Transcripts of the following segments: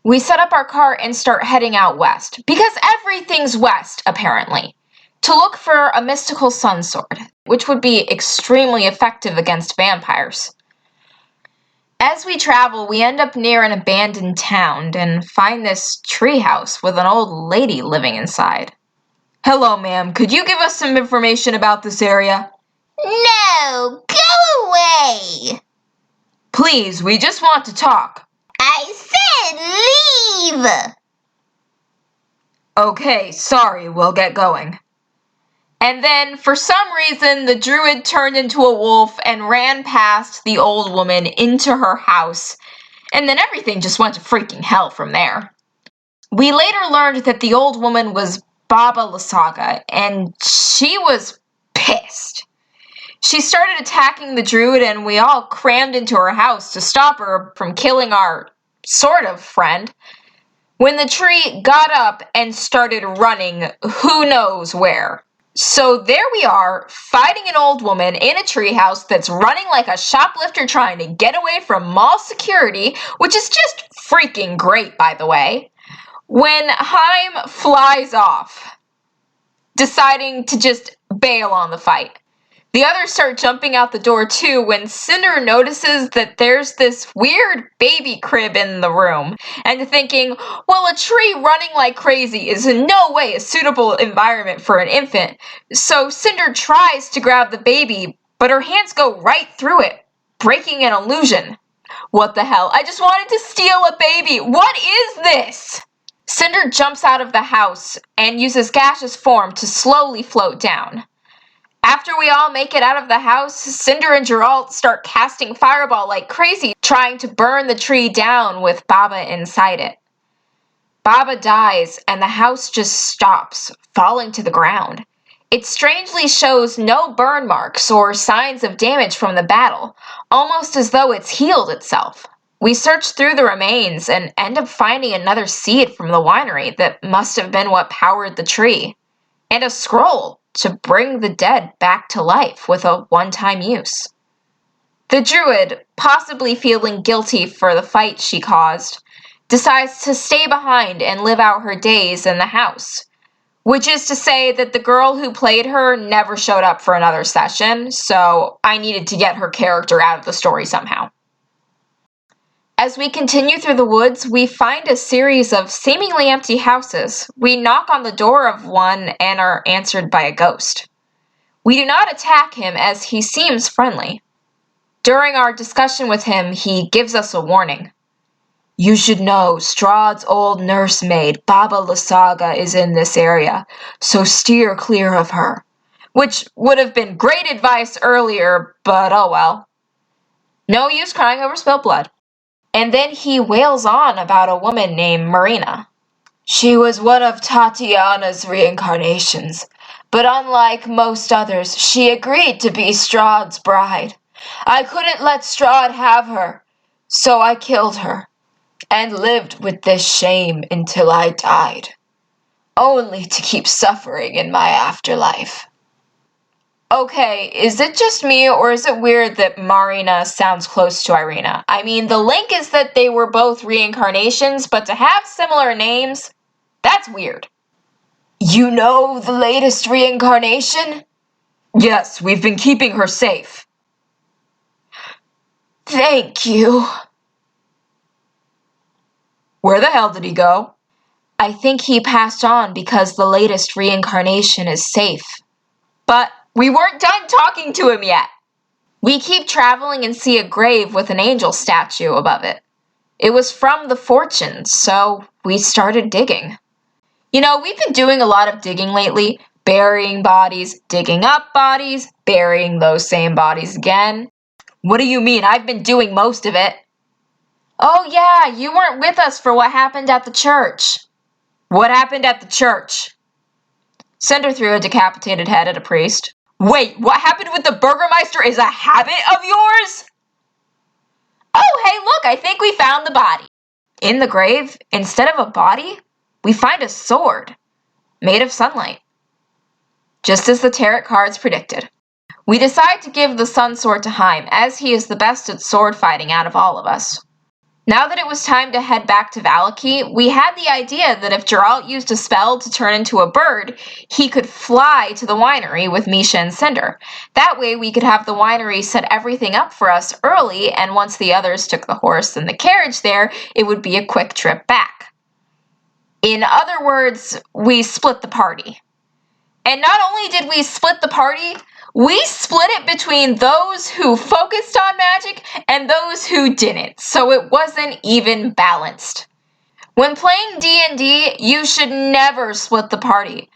We set up our car and start heading out west, because everything's west, apparently, to look for a mystical sun sword, which would be extremely effective against vampires. As we travel, we end up near an abandoned town and find this treehouse with an old lady living inside. Hello, ma'am. Could you give us some information about this area? No, go away! Please, we just want to talk. I said leave! Okay, sorry, we'll get going. And then, for some reason, the druid turned into a wolf and ran past the old woman into her house, and then everything just went to freaking hell from there. We later learned that the old woman was Baba Lysaga, and she was pissed. She started attacking the druid, and we all crammed into her house to stop her from killing our sort of friend, when the tree got up and started running who knows where. So there we are, fighting an old woman in a treehouse that's running like a shoplifter trying to get away from mall security, which is just freaking great, by the way, when Haim flies off, deciding to just bail on the fight. The others start jumping out the door too when Cinder notices that there's this weird baby crib in the room, and thinking, well, a tree running like crazy is in no way a suitable environment for an infant, so Cinder tries to grab the baby, but her hands go right through it, breaking an illusion. What the hell? I just wanted to steal a baby! What is this? Cinder jumps out of the house and uses gaseous form to slowly float down. After we all make it out of the house, Cinder and Geralt start casting Fireball like crazy, trying to burn the tree down with Baba inside it. Baba dies, and the house just stops, falling to the ground. It strangely shows no burn marks or signs of damage from the battle, almost as though it's healed itself. We search through the remains and end up finding another seed from the winery that must have been what powered the tree, and a scroll to bring the dead back to life with a one-time use. The druid, possibly feeling guilty for the fight she caused, decides to stay behind and live out her days in the house, which is to say that the girl who played her never showed up for another session, so I needed to get her character out of the story somehow. As we continue through the woods, we find a series of seemingly empty houses. We knock on the door of one and are answered by a ghost. We do not attack him as he seems friendly. During our discussion with him, he gives us a warning. You should know, Strahd's old nursemaid, Baba Lysaga, is in this area, so steer clear of her. Which would have been great advice earlier, but oh well. No use crying over spilled blood. And then he wails on about a woman named Marina. She was one of Tatiana's reincarnations, but unlike most others, she agreed to be Strahd's bride. I couldn't let Strahd have her, so I killed her, and lived with this shame until I died, only to keep suffering in my afterlife. Okay, is it just me, or is it weird that Marina sounds close to Irina? I mean, the link is that they were both reincarnations, but to have similar names, that's weird. You know the latest reincarnation? Yes, we've been keeping her safe. Thank you. Where the hell did he go? I think he passed on because the latest reincarnation is safe. But we weren't done talking to him yet. We keep traveling and see a grave with an angel statue above it. It was from the fortunes, so we started digging. You know, we've been doing a lot of digging lately, burying bodies, digging up bodies, burying those same bodies again. What do you mean? I've been doing most of it. Oh yeah, you weren't with us for what happened at the church. What happened at the church? Cinder threw a decapitated head at a priest. Wait, what happened with the Burgermeister is a habit of yours? Oh, hey, look, I think we found the body. In the grave, instead of a body, we find a sword, made of sunlight. Just as the tarot cards predicted. We decide to give the sun sword to Haim, as he is the best at sword fighting out of all of us. Now that it was time to head back to Valaki, we had the idea that if Geralt used a spell to turn into a bird, he could fly to the winery with Misha and Cinder. That way we could have the winery set everything up for us early, and once the others took the horse and the carriage there, it would be a quick trip back. In other words, we split the party. And not only did we split the party, we split it between those who focused on magic and those who didn't, so it wasn't even balanced. When playing D&D, you should never split the party.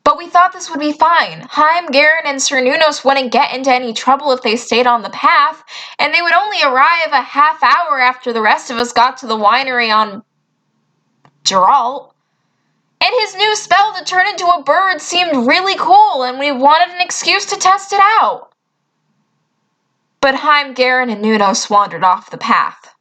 But we thought this would be fine. Haim, Garen, and Sir Nunos wouldn't get into any trouble if they stayed on the path, and they would only arrive a half hour after the rest of us got to the winery on Geralt. And his new spell to turn into a bird seemed really cool, and we wanted an excuse to test it out. But Haim, Garen, and Nunos wandered off the path.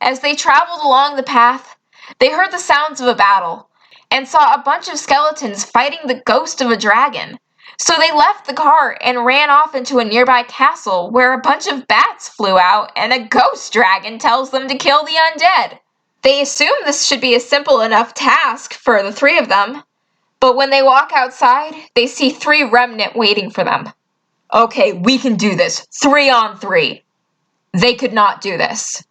As they traveled along the path, they heard the sounds of a battle, and saw a bunch of skeletons fighting the ghost of a dragon. So they left the cart and ran off into a nearby castle where a bunch of bats flew out and a ghost dragon tells them to kill the undead. They assume this should be a simple enough task for the three of them, but when they walk outside, they see 3 remnant waiting for them. Okay, we can do this. 3 on 3. They could not do this.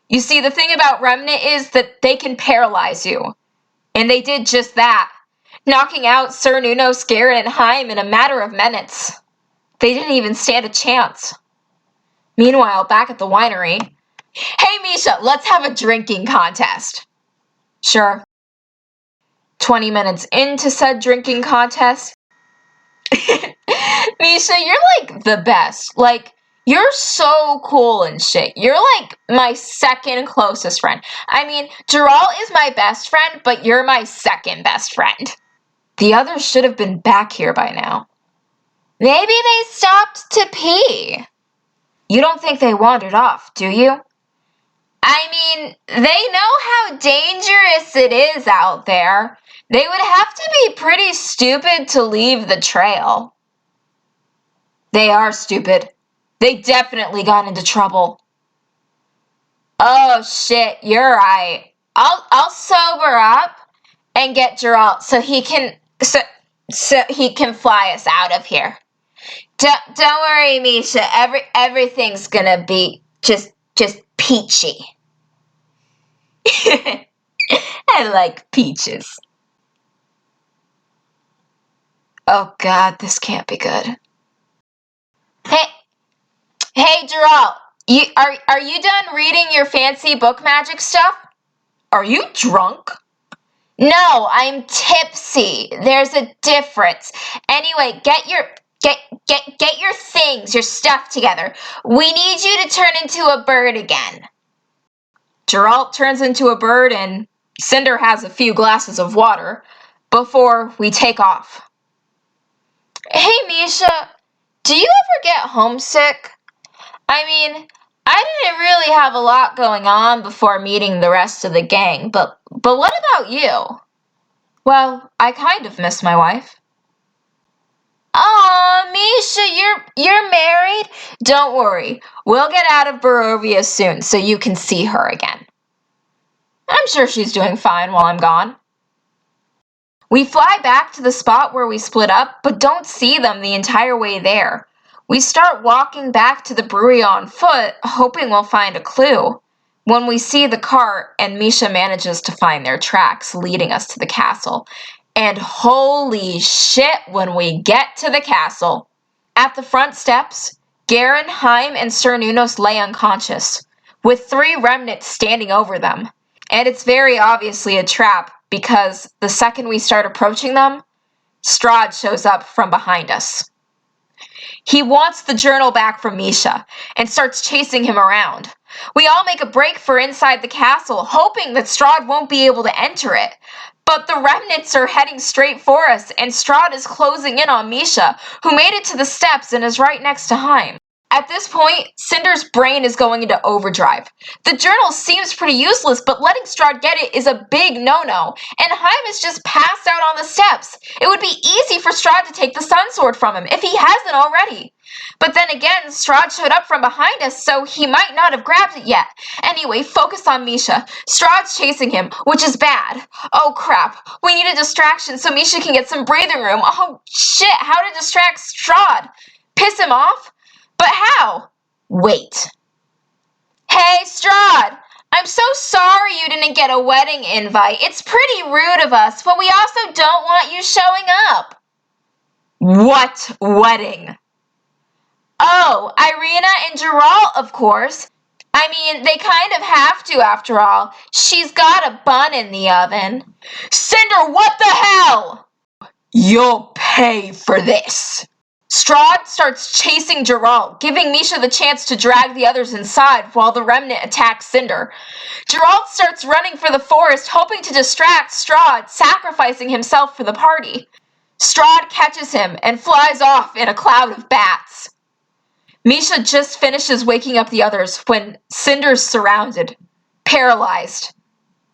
You see, the thing about remnant is that they can paralyze you. And they did just that, knocking out Sir Nunos, Garen, and Haim in a matter of minutes. They didn't even stand a chance. Meanwhile, back at the winery, "Hey Misha, let's have a drinking contest." Sure. 20 minutes into said drinking contest. Misha, you're like the best. Like, you're so cool and shit. You're like my second closest friend. I mean, Geralt is my best friend, but you're my second best friend. The others should have been back here by now. Maybe they stopped to pee. You don't think they wandered off, do you? I mean, they know how dangerous it is out there. They would have to be pretty stupid to leave the trail. They are stupid. They definitely got into trouble. Oh shit, you're right. I'll sober up and get Geralt so he can fly us out of here. Don't worry, Misha. Everything's gonna be just peachy. I like peaches. Oh god, this can't be good. Hey, Geralt. Are you done reading your fancy book magic stuff? Are you drunk? No, I'm tipsy. There's a difference. Anyway, get your things, your stuff together. We need you to turn into a bird again. Geralt turns into a bird and Cinder has a few glasses of water before we take off. Hey, Misha, do you ever get homesick? I mean, I didn't really have a lot going on before meeting the rest of the gang, but what about you? Well, I kind of miss my wife. Aw, Misha, you're married? Don't worry, we'll get out of Barovia soon so you can see her again. I'm sure she's doing fine while I'm gone. We fly back to the spot where we split up, but don't see them the entire way there. We start walking back to the brewery on foot, hoping we'll find a clue. When we see the cart, and Misha manages to find their tracks leading us to the castle. And holy shit when we get to the castle. At the front steps, Garen, Haim, and Sir Nunos lay unconscious, with 3 remnants standing over them. And it's very obviously a trap, because the second we start approaching them, Strahd shows up from behind us. He wants the journal back from Misha, and starts chasing him around. We all make a break for inside the castle, hoping that Strahd won't be able to enter it. But the remnants are heading straight for us, and Strahd is closing in on Misha, who made it to the steps and is right next to Haim. At this point, Cinder's brain is going into overdrive. The journal seems pretty useless, but letting Strahd get it is a big no-no, and Haim is just passed out on the steps. It would be easy for Strahd to take the Sun Sword from him, if he hasn't already. But then again, Strahd showed up from behind us, so he might not have grabbed it yet. Anyway, focus on Misha. Strahd's chasing him, which is bad. Oh crap, we need a distraction so Misha can get some breathing room. Oh shit, how to distract Strahd? Piss him off? But how? Wait. Hey, Strahd! I'm so sorry you didn't get a wedding invite. It's pretty rude of us, but we also don't want you showing up. What wedding? Oh, Irina and Geralt, of course. I mean, they kind of have to after all. She's got a bun in the oven. Cinder, what the hell? You'll pay for this. Strahd starts chasing Geralt, giving Misha the chance to drag the others inside while the remnant attacks Cinder. Geralt starts running for the forest, hoping to distract Strahd, sacrificing himself for the party. Strahd catches him and flies off in a cloud of bats. Misha just finishes waking up the others when Cinder's surrounded, paralyzed,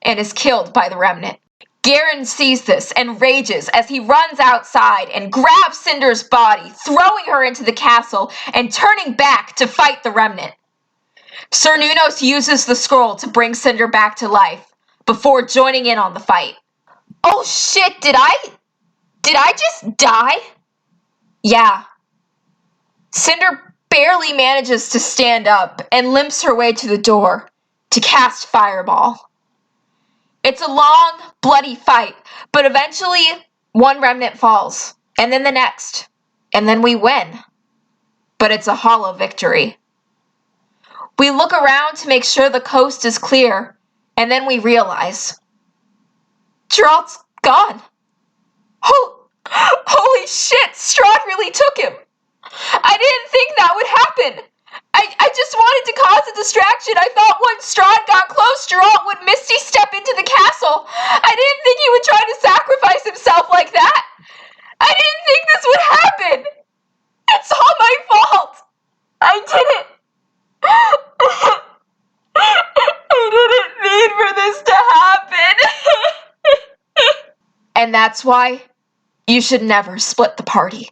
and is killed by the remnant. Garen sees this and rages as he runs outside and grabs Cinder's body, throwing her into the castle and turning back to fight the remnant. Sir Nunos uses the scroll to bring Cinder back to life before joining in on the fight. Oh shit, did I just die? Yeah. Cinder barely manages to stand up and limps her way to the door to cast Fireball. It's a long, bloody fight, but eventually one remnant falls, and then the next, and then we win. But it's a hollow victory. We look around to make sure the coast is clear, and then we realize Geralt's gone. Holy shit, Strahd really took him. I didn't think that would happen. I just wanted to cause a distraction. I thought once Strahd got close, Geralt would Misty step into the castle. I didn't think he would try to sacrifice himself like that. I didn't think this would happen. It's all my fault. I didn't. I didn't mean for this to happen. And that's why you should never split the party.